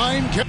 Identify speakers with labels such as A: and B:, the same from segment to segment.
A: line.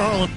A: Harlan.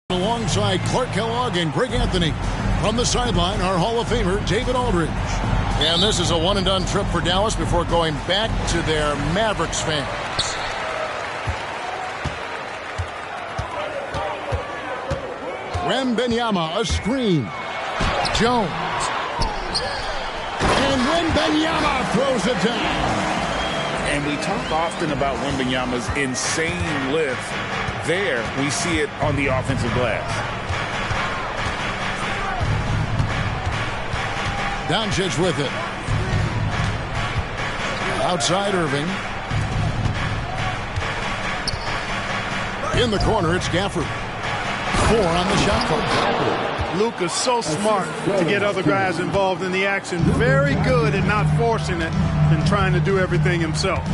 A: Alongside Clark Kellogg and Greg Anthony. From the sideline, our Hall of Famer, David Aldridge. And this is a one-and-done trip for Dallas before going back to their Mavericks fans. Wembanyama, a screen. Jones. And Wembanyama throws it down.
B: And we talk often about Wembanyama's insane lift. There, we see it on the offensive glass.
A: Doncic with it. Outside Irving. In the corner, it's Gafford. 4 on the shot clock.
C: Luka's so smart to get other guys involved in the action. Very good at not forcing it and trying to do everything himself.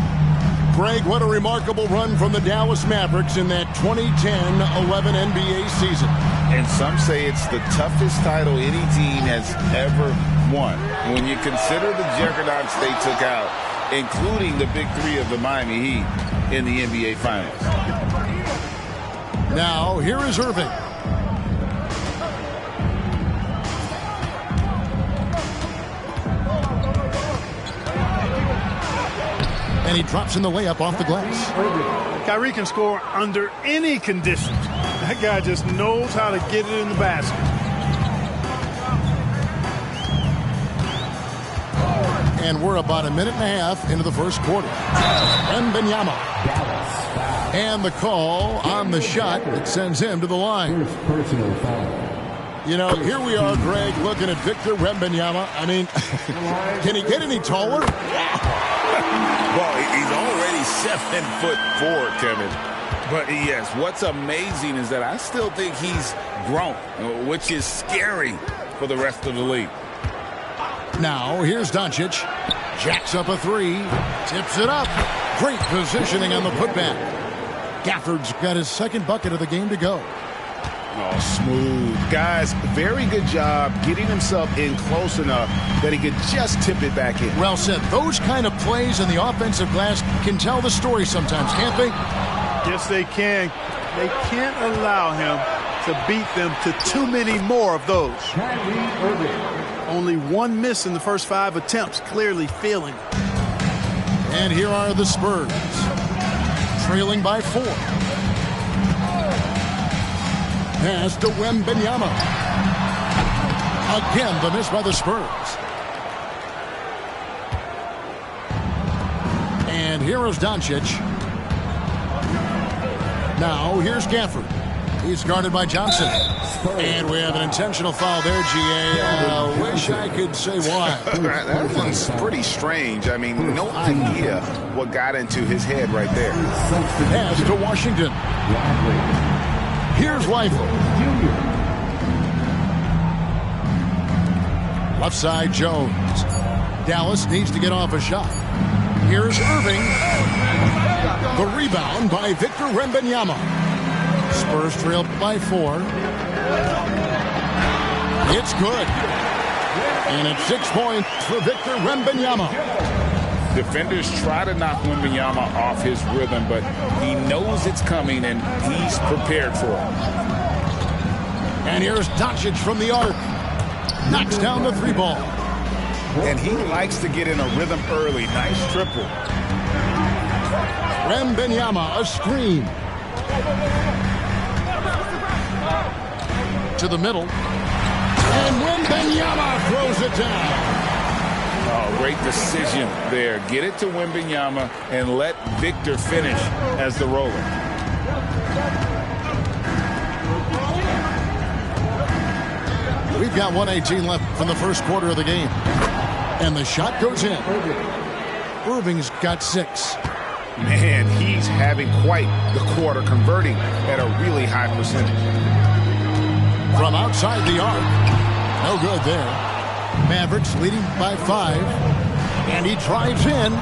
A: Greg, what a remarkable run from the Dallas Mavericks in that 2010-11 NBA season.
B: And some say it's the toughest title any team has ever won. When you consider the juggernauts they took out, including the big three of the Miami Heat in the NBA Finals.
A: Now, here is Irving. And he drops in the layup off the glass.
C: Kyrie can score under any conditions. That guy just knows how to get it in the basket.
A: And we're about a minute and a half into the first quarter. Wembanyama. And the call on the shot that sends him to the line. You know, here we are, Greg, looking at Victor Wembanyama. I mean, can he get any taller?
B: Well, he's already 7'4", Kevin. But yes, what's amazing is that I still think he's grown, which is scary for the rest of the league.
A: Now, here's Doncic. Jacks up a 3. Tips it up. Great positioning on the putback. Gafford's got his second bucket of the game to go.
B: Oh, smooth. Guys, very good job getting himself in close enough that he could just tip it back in.
A: Well said. Those kind of plays in the offensive glass can tell the story sometimes, can't they?
C: Yes, they can. They can't allow him to beat them to too many more of those. Only one miss in the first 5 attempts, clearly failing.
A: And here are the Spurs, trailing by 4. Pass to Wembanyama. Again, the miss by the Spurs. And here is Doncic. Now, here's Gafford. He's guarded by Johnson. And we have an intentional foul there, GA. Wish I could say why.
B: That one's pretty strange. I mean, no idea what got into his head right there.
A: Pass to Washington. Here's Weigel. Left side, Jones. Dallas needs to get off a shot. Here's Irving. The rebound by Victor Wembanyama. Spurs trail by 4. It's good. And it's 6 points for Victor Wembanyama.
B: Defenders try to knock Wembanyama off his rhythm, but he knows it's coming and he's prepared for it.
A: And here's Doncic from the arc. Knocks down the 3 ball.
B: And he likes to get in a rhythm early. Nice triple.
A: Wembanyama, a screen. To the middle. And Wembanyama throws it down.
B: Oh, great decision there. Get it to Wembanyama and let Victor finish as the roller.
A: We've got 1:18 left from the first quarter of the game. And the shot goes in. Irving's got 6.
B: Man, he's having quite the quarter, converting at a really high percentage.
A: From outside the arc. No good there. Mavericks leading by 5. And he drives in.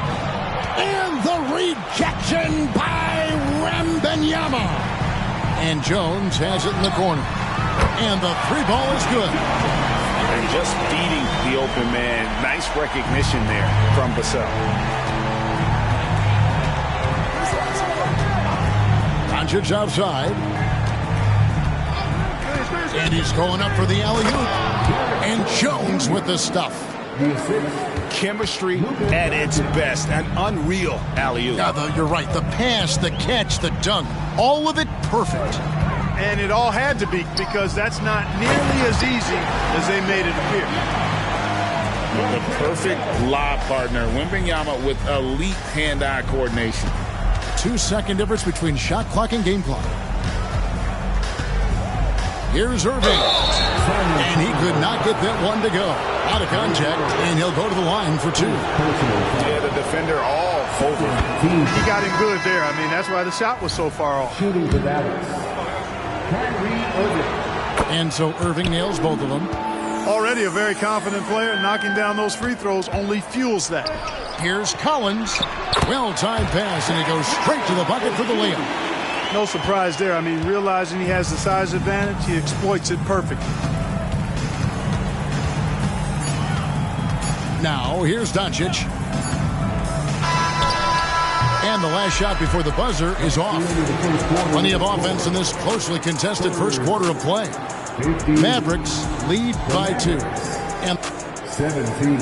A: And the rejection by Wembanyama. And Jones has it in the corner. And the 3 ball is good.
B: And just beating the open man. Nice recognition there from Vassell.
A: Doncic outside. And he's going up for the alley-oop. And Jones with the stuff.
B: Chemistry at its best. An unreal alley-oop.
A: Yeah, you're right. The pass, the catch, the dunk. All of it perfect.
C: And it all had to be, because that's not nearly as easy as they made it appear.
B: The perfect lob partner. Wembanyama with elite hand-eye coordination.
A: 2-second difference between shot clock and game clock. Here's Irving. And he could not get that one to go. Out of contact, and he'll go to the line for 2.
B: Yeah, the defender all over.
C: He got him good there. I mean, that's why the shot was so far off.
D: Shooting for Dallas.
A: And so Irving nails both of them.
C: Already a very confident player. Knocking down those free throws only fuels that.
A: Here's Collins. Well-timed pass, and he goes straight to the bucket for the layup.
C: No surprise there. I mean, realizing he has the size advantage, he exploits it perfectly.
A: Now, here's Doncic. And the last shot before the buzzer is off. Plenty of offense in this closely contested first quarter of play. Mavericks lead by 2. And
D: 17.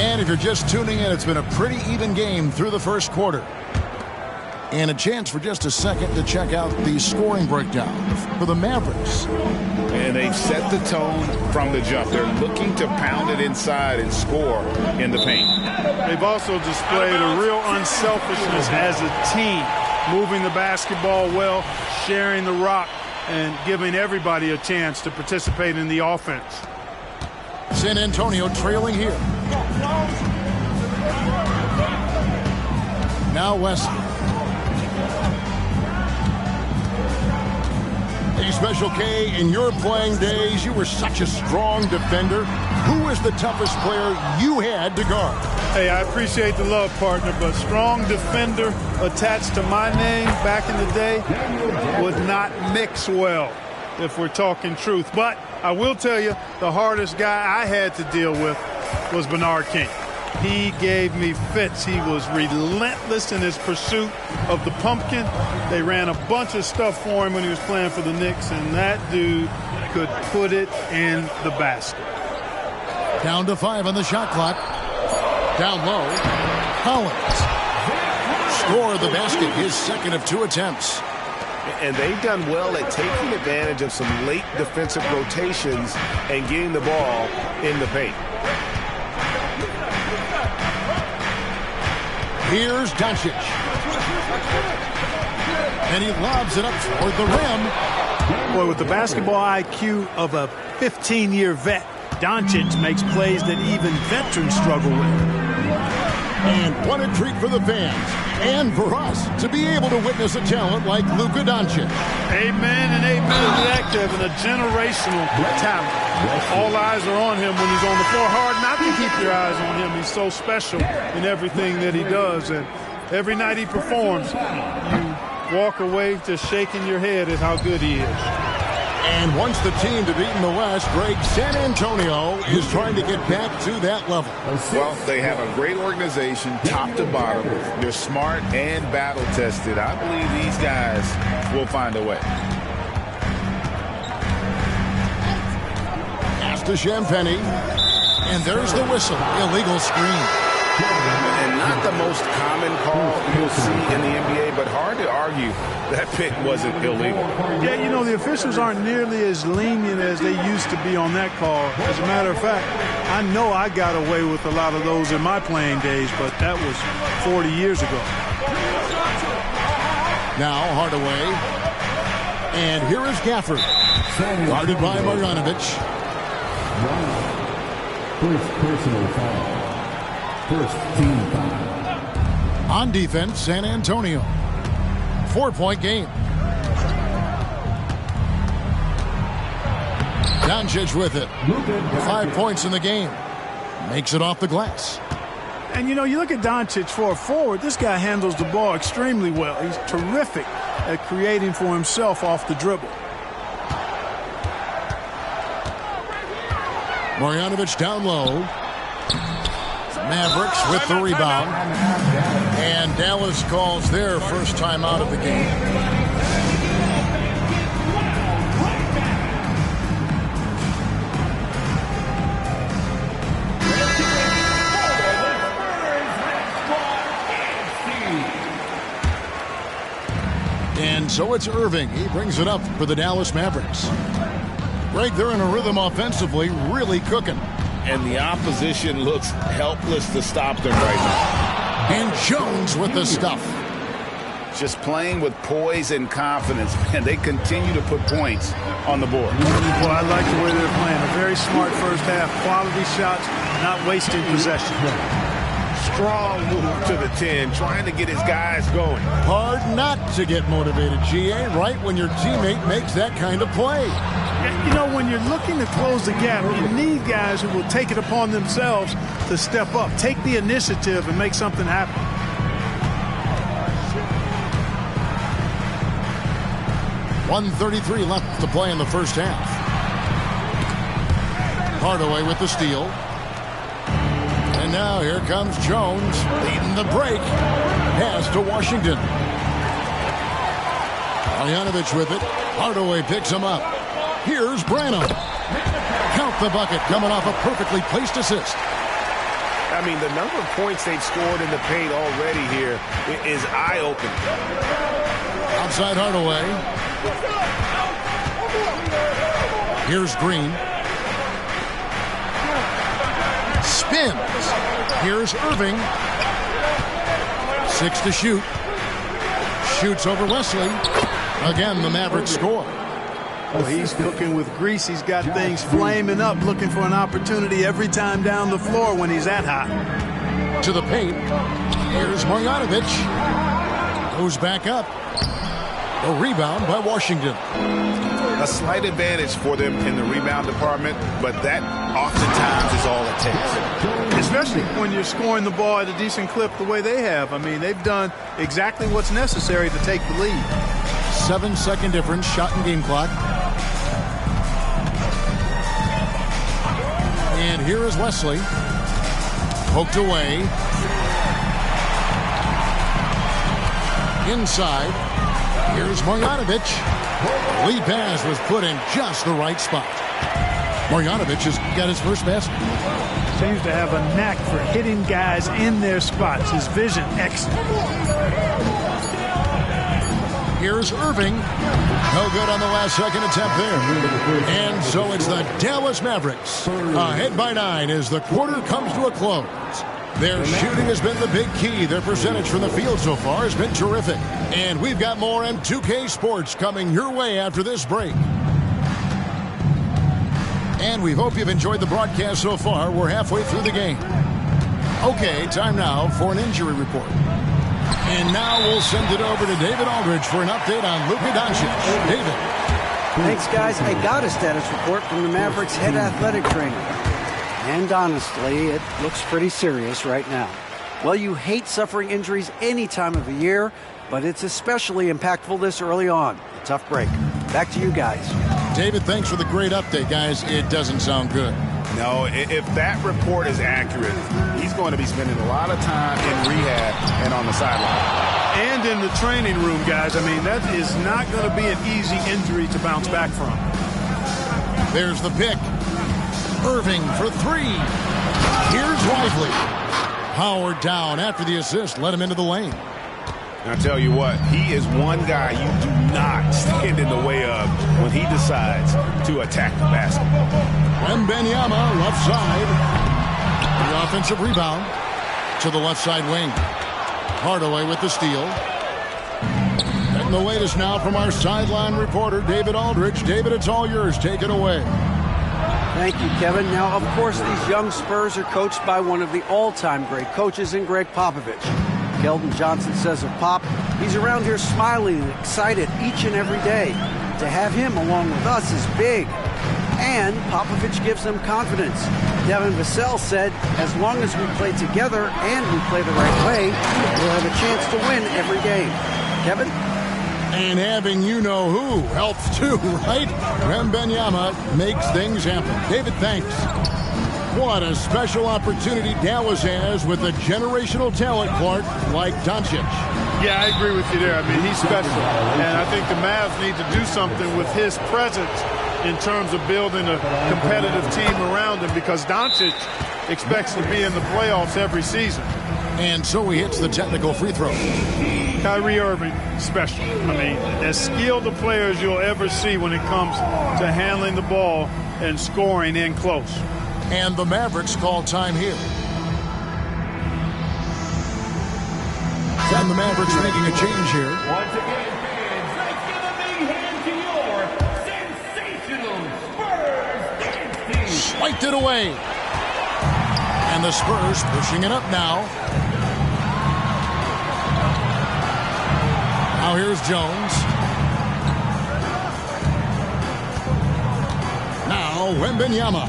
A: And if you're just tuning in, it's been a pretty even game through the first quarter. And a chance for just a second to check out the scoring breakdown for the Mavericks.
B: And they've set the tone from the jump. They're looking to pound it inside and score in the paint.
C: They've also displayed a real unselfishness as a team, moving the basketball well, sharing the rock, and giving everybody a chance to participate in the offense.
A: San Antonio trailing here. Now Wesley. Hey, Special K, in your playing days, you were such a strong defender. Who was the toughest player you had to guard?
C: Hey, I appreciate the love, partner, but strong defender attached to my name back in the day would not mix well, if we're talking truth. But I will tell you, the hardest guy I had to deal with was Bernard King. He gave me fits. He was relentless in his pursuit of the pumpkin. They ran a bunch of stuff for him when he was playing for the Knicks, and that dude could put it in the basket.
A: Down to 5 on the shot clock. Down low. Collins. Score the basket, his second of 2 attempts.
E: And they've done well at taking advantage of some late defensive rotations and getting the ball in the paint.
A: Here's Doncic. And he lobs it up toward the rim.
C: Boy, with the basketball IQ of a 15-year vet, Doncic makes plays that even veterans struggle with.
A: And what a treat for the fans and for us to be able to witness a talent like Luka Doncic.
C: Amen and amen to that, Kevin. A generational talent. All eyes are on him when he's on the floor. Hard not to keep your eyes on him. He's so special in everything that he does. And every night he performs, you walk away just shaking your head at how good he is.
A: And once the team to beat in the West, Greg, San Antonio is trying to get back to that level.
B: Well, they have a great organization, top to bottom. They're smart and battle-tested. I believe these guys will find a way.
A: Pass to Champagny. And there's the whistle. Illegal screen.
B: And not the most common call you'll see in the NBA, but hard to argue that pick wasn't illegal.
C: Yeah, you know, the officials aren't nearly as lenient as they used to be on that call. As a matter of fact, I know I got away with a lot of those in my playing days, but that was 40 years ago.
A: Now Hardaway. And here is Gafford. Guarded by Marjanovic.
D: First personal foul. First team foul.
A: On defense, San Antonio. 4-point game. Doncic with it. 5 points in the game. Makes it off the glass.
C: And, you know, you look at Doncic for a forward, this guy handles the ball extremely well. He's terrific at creating for himself off the dribble.
A: Marjanovic down low. Mavericks with the rebound. And Dallas calls their first time out of the game. And so it's Irving. He brings it up for the Dallas Mavericks. Greg, they're in a rhythm offensively, really cooking.
B: And the opposition looks helpless to stop them right now.
A: And Jones with the stuff.
B: Just playing with poise and confidence. Man, they continue to put points on the board.
C: Well, I like the way they're playing. A very smart first half. Quality shots, not wasting possession.
B: Strong move to the 10, trying to get his guys going.
A: Hard not to get motivated, GA, right when your teammate makes that kind of play.
C: You know, when you're looking to close the gap, you need guys who will take it upon themselves to step up, take the initiative, and make something happen.
A: .133 left to play in the first half. Hardaway with the steal. And now here comes Jones leading the break. Pass to Washington. Marjanovic with it. Hardaway picks him up. Here's Branham. Count the bucket coming off a perfectly placed assist.
E: I mean, the number of points they've scored in the paint already here is eye-opening.
A: Outside Hardaway. Here's Green. Spins. Here's Irving. 6 to shoot. Shoots over Wesley. Again, the Mavericks score.
C: Well, he's cooking with grease. He's got things flaming up, looking for an opportunity every time down the floor when he's that hot.
A: To the paint. Here's Marjanovic. Goes back up. A rebound by Washington.
E: A slight advantage for them in the rebound department, but that oftentimes is all it takes.
C: Especially when you're scoring the ball at a decent clip the way they have. I mean, they've done exactly what's necessary to take the lead.
A: 7-second difference, shot and game clock. And here is Wesley. Poked away. Inside. Here's Marjanovic. Lead pass was put in just the right spot. Marjanovic has got his first basket.
C: Seems to have a knack for hitting guys in their spots. His vision, excellent.
A: Here's Irving. No good on the last second attempt there. And so it's the Dallas Mavericks ahead by 9 as the quarter comes to a close. Their shooting has been the big key. Their percentage from the field so far has been terrific. And we've got more M2K Sports coming your way after this break. And we hope you've enjoyed the broadcast so far. We're halfway through the game. Okay, time now for an injury report. And now we'll send it over to David Aldridge for an update on Luka Doncic. David.
F: Thanks, guys. I got a status report from the Mavericks head athletic trainer. And honestly, it looks pretty serious right now. Well, you hate suffering injuries any time of the year, but it's especially impactful this early on. A tough break. Back to you guys.
A: David, thanks for the great update, guys. It doesn't sound good.
E: No, if that report is accurate, he's going to be spending a lot of time in rehab and on the sideline.
C: And in the training room, guys. I mean, that is not going to be an easy injury to bounce back from.
A: There's the pick. Irving for three. Here's Lively. Howard down after the assist. Let him into the lane.
E: And I tell you what, he is one guy you do not stand in the way of when he decides to attack the basket.
A: Wembanyama, left side. The offensive rebound to the left side wing. Hardaway with the steal. And the latest now from our sideline reporter, David Aldridge. David, it's all yours. Take it away.
F: Thank you, Kevin. Now, of course, these young Spurs are coached by one of the all-time great coaches in Greg Popovich. Keldon Johnson says of Pop, he's around here smiling and excited each and every day. To have him along with us is big. And Popovich gives them confidence. Devin Vassell said, as long as we play together and we play the right way, we'll have a chance to win every game. Kevin?
A: And having you-know-who helps too, right? Wembanyama makes things happen. David, thanks. What a special opportunity Dallas has with a generational talent, Clark, like Doncic.
C: Yeah, I agree with you there. I mean, he's special. And I think the Mavs need to do something with his presence in terms of building a competitive team around him, because Doncic expects to be in the playoffs every season.
A: And so he hits the technical free throw.
C: Kyrie Irving, special. I mean, as skilled a player as you'll ever see when it comes to handling the ball and scoring in close.
A: And the Mavericks call time here. And the Mavericks making a change here.
G: Once again, fans, let's give a big hand to your sensational Spurs dance team.
A: Swiped it away. And the Spurs pushing it up now. Now here's Jones. Now Wembanyama.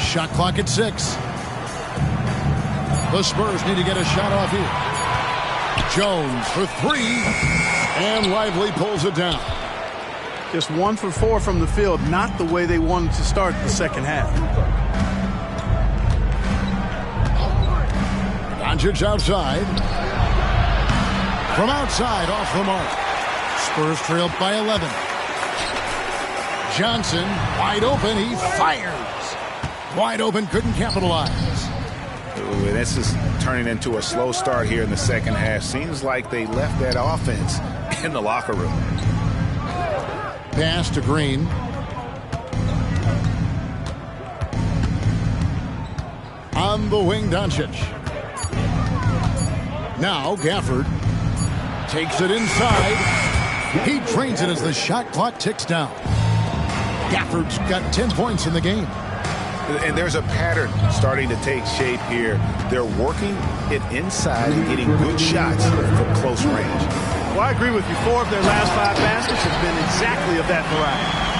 A: Shot clock at 6. The Spurs need to get a shot off here. Jones for 3. And Lively pulls it down.
C: Just 1 for 4 from the field, not the way they wanted to start the second half.
A: Doncic outside. From outside, off the mark. Spurs trailed by 11. Johnson, wide open, he fires. Wide open, couldn't capitalize.
E: Ooh, this is turning into a slow start here in the second half. Seems like they left that offense in the locker room.
A: Pass to Green. On the wing, Doncic. Now Gafford takes it inside. He drains it as the shot clock ticks down. Gafford's got 10 points in the game.
E: And there's a pattern starting to take shape here. They're working it inside and getting good shots from close range.
C: Well, I agree with you. 4 of their last 5 baskets have been exactly of that variety.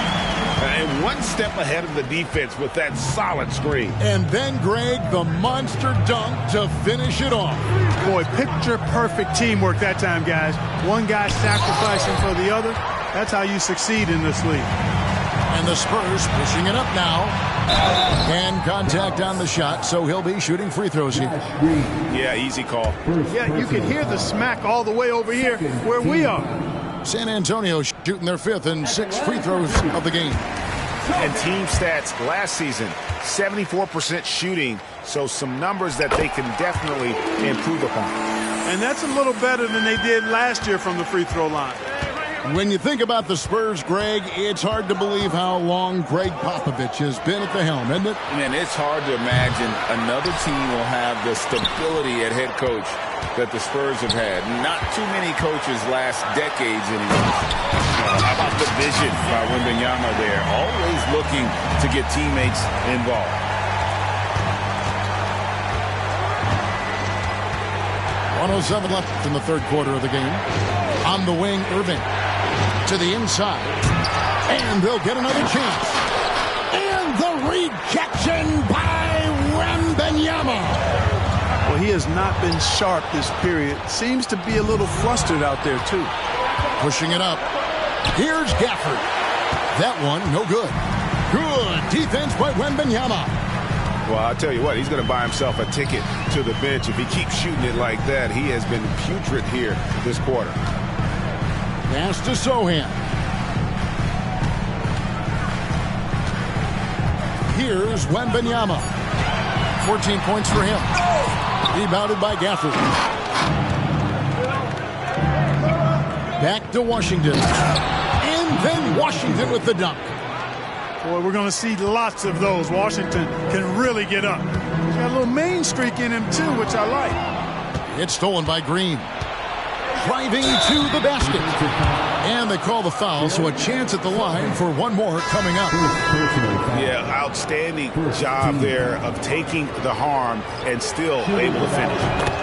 B: And one step ahead of the defense with that solid screen.
A: And then, Greg, the monster dunk to finish it off.
C: Boy, picture-perfect teamwork that time, guys. One guy sacrificing for the other. That's how you succeed in this league.
A: And the Spurs pushing it up now. And contact on the shot, so he'll be shooting free throws here.
E: Yeah, easy call.
C: Yeah, you can hear the smack all the way over here where we are.
A: San Antonio shooting their 5th and 6th free throws of the game.
E: And team stats last season, 74% shooting, so some numbers that they can definitely improve upon.
C: And that's a little better than they did last year from the free throw line.
A: When you think about the Spurs, Greg, it's hard to believe how long Greg Popovich has been at the helm, isn't it?
B: Man, it's hard to imagine another team will have the stability at head coach that the Spurs have had. Not too many coaches last decades anymore. How about the vision by Wembanyama there? Always looking to get teammates involved.
A: 1:07 left in the third quarter of the game. On the wing, Irving to the inside. And they'll get another chance. And the rejection by Wembanyama.
C: Well, he has not been sharp this period. Seems to be a little flustered out there, too.
A: Pushing it up. Here's Gafford. That one, no good. Good defense by Wembanyama.
E: Well, I'll tell you what, he's going to buy himself a ticket to the bench. If he keeps shooting it like that, he has been putrid here this quarter.
A: Pass to Sohan. Here's Wembanyama. 14 points for him. Rebounded by Gafford. Back to Washington. And then Washington with the dunk.
C: Boy, we're going to see lots of those. Washington can really get up. He's got a little main streak in him, too, which I like.
A: It's stolen by Green. Driving to the basket. And they call the foul, so a chance at the line for one more coming up.
E: Yeah, outstanding job there of taking the harm and still able to finish.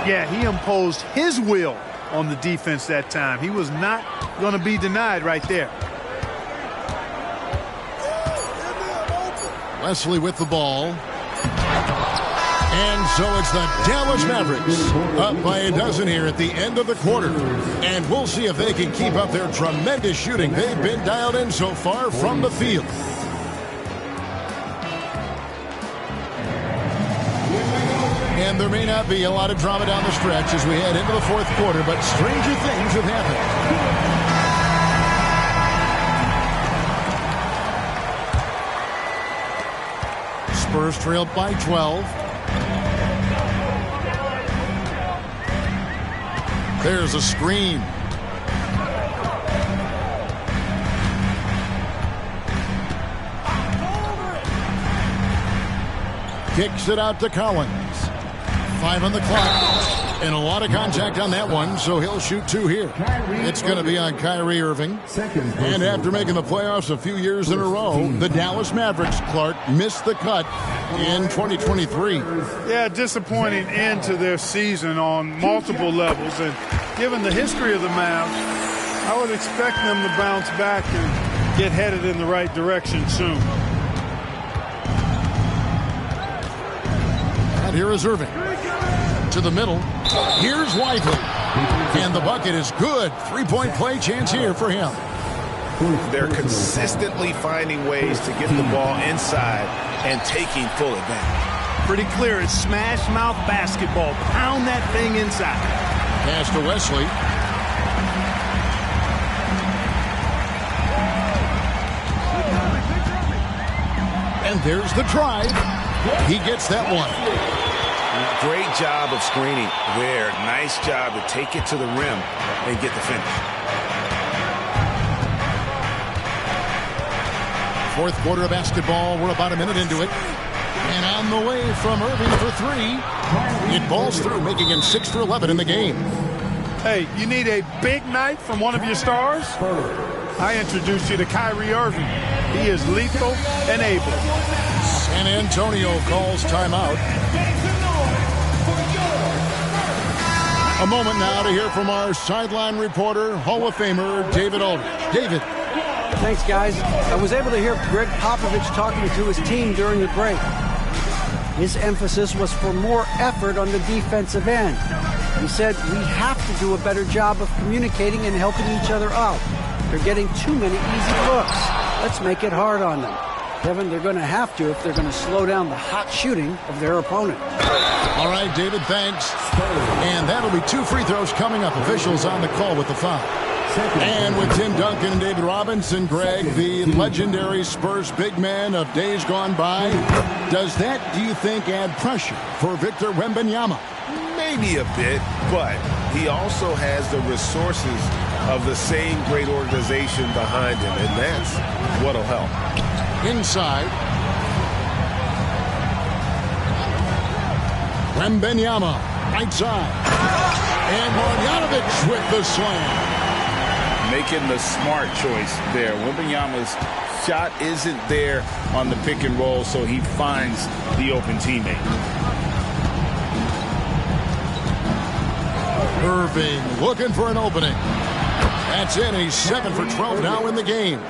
C: Yeah, he imposed his will on the defense that time. He was not going to be denied right there.
A: Wesley with the ball. And so it's the Dallas Mavericks up by a dozen here at the end of the quarter. And we'll see if they can keep up their tremendous shooting. They've been dialed in so far from the field. And there may not be a lot of drama down the stretch as we head into the fourth quarter, but stranger things have happened. Spurs trailed by 12. There's a screen. Kicks it out to Collins. 5 on the clock. And a lot of contact on that one, so he'll shoot 2 here. It's going to be on Kyrie Irving. And after making the playoffs a few years in a row, the Dallas Mavericks, Clark, missed the cut in 2023.
C: Yeah, disappointing end to their season on multiple levels. And given the history of the Mavs, I would expect them to bounce back and get headed in the right direction soon.
A: And here is Irving. To the middle. Here's Lively. And the bucket is good. 3-point play chance here for him.
E: They're consistently finding ways to get the ball inside and taking full advantage.
C: Pretty clear. It's smash mouth basketball. Pound that thing inside.
A: Pass to Wesley. And there's the drive. He gets that one.
E: Great job of screening there. Nice job to take it to the rim and get the finish.
A: Fourth quarter of basketball. We're about a minute into it. And on the way from Irving for 3. It balls through, making him 6 for 11 in the game.
C: Hey, you need a big night from one of your stars? I introduced you to Kyrie Irving. He is lethal and able.
A: San Antonio calls timeout. A moment now to hear from our sideline reporter, Hall of Famer David Aldridge. David.
F: Thanks, guys. I was able to hear Greg Popovich talking to his team during the break. His emphasis was for more effort on the defensive end. He said we have to do a better job of communicating and helping each other out. They're getting too many easy looks. Let's make it hard on them. Kevin, they're going to have to if they're going to slow down the hot shooting of their opponent.
A: All right, David, thanks. And that'll be 2 free throws coming up. Officials on the call with the foul. And with Tim Duncan and David Robinson, Greg, the legendary Spurs big man of days gone by, does that, do you think, add pressure for Victor Wembanyama?
B: Maybe a bit, but he also has the resources of the same great organization behind him, and that's what'll help.
A: Inside. Wembanyama, right side. And Marjanovic with the slam.
B: Making the smart choice there. Wembanyama's shot isn't there on the pick and roll, so he finds the open teammate.
A: Irving looking for an opening. That's it. He's 7 for 12 now in the game.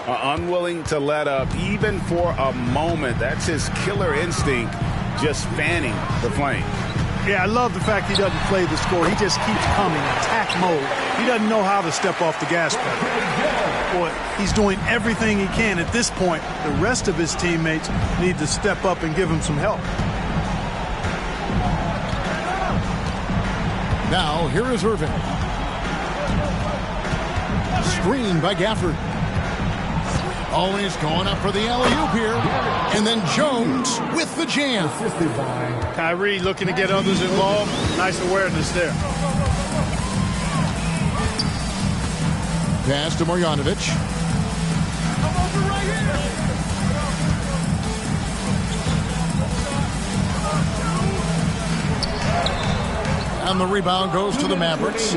B: Unwilling to let up even for a moment. That's his killer instinct, just fanning the flame.
C: Yeah, I love the fact he doesn't play the score. He just keeps coming, attack mode. He doesn't know how to step off the gas pedal. Boy, he's doing everything he can at this point. The rest of his teammates need to step up and give him some help.
A: Now, here is Irving. Screen by Gafford. Always going up for the alley-oop here. And then Jones with the jam.
C: Kyrie looking to get others involved. Nice awareness there.
A: Pass to Marjanovic. And the rebound goes to the Mavericks.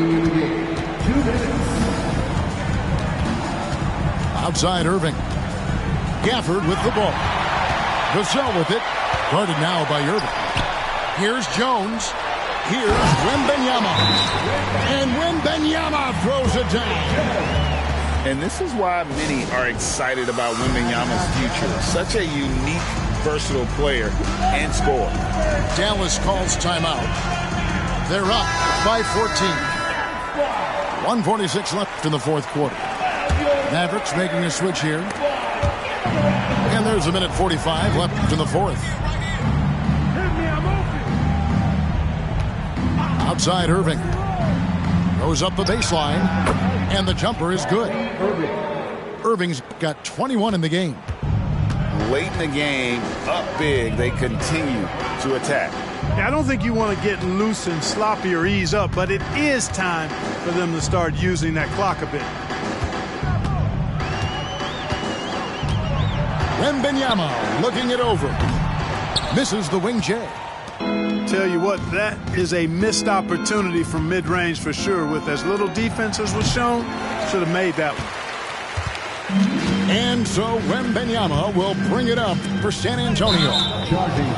A: Outside Irving. Gafford with the ball. Vassell with it. Guarded now by Irving. Here's Jones. Here's Wembanyama. And Wembanyama throws it down.
B: And this is why many are excited about Wembanyama's future. Such a unique, versatile player and scorer.
A: Dallas calls timeout. They're up by 14. 1:46 left in the fourth quarter. Mavericks making a switch here. And there's a minute 45 left in the fourth. Outside Irving. Goes up the baseline. And the jumper is good. Irving's got 21 in the game.
B: Late in the game, up big, they continue to attack.
C: I don't think you want to get loose and sloppy or ease up, but it is time for them to start using that clock a bit.
A: Wembanyama looking it over. Misses the wing J.
C: Tell you what, that is a missed opportunity from mid-range for sure. With as little defense as was shown, should have made that one.
A: And so Wembanyama will bring it up for San Antonio.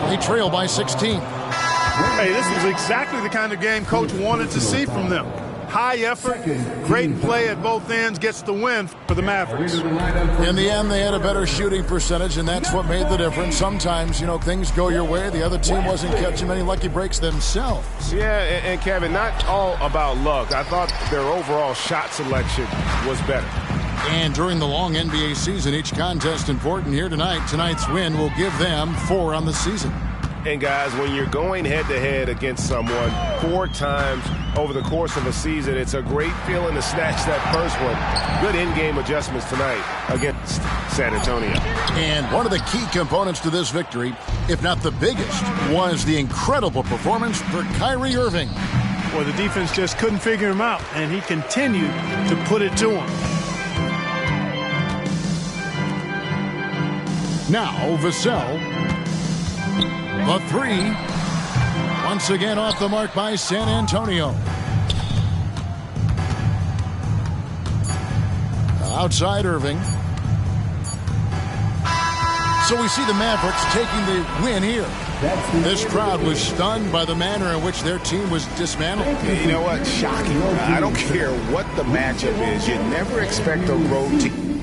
A: They trail by 16.
C: Hey, this was exactly the kind of game Coach wanted to see from them. High effort, great play at both ends, gets the win for the Mavericks.
A: In the end, they had a better shooting percentage, and that's what made the difference. Sometimes, you know, things go your way. The other team wasn't catching many lucky breaks themselves.
E: Yeah, and Kevin, not all about luck. I thought their overall shot selection was better.
A: And during the long NBA season, each contest important here tonight. Tonight's win will give them 4 on the season.
E: And guys, when you're going head-to-head against someone 4 times over the course of a season, it's a great feeling to snatch that first one. Good in-game adjustments tonight against San Antonio.
A: And one of the key components to this victory, if not the biggest, was the incredible performance for Kyrie Irving.
C: Well, the defense just couldn't figure him out, and he continued to put it to him.
A: Now, Vassell. The 3. Once again off the mark by San Antonio. Outside Irving. So we see the Mavericks taking the win here. This crowd was stunned by the manner in which their team was dismantled.
E: You know what? Shocking. I don't care what the matchup is. You never expect a road team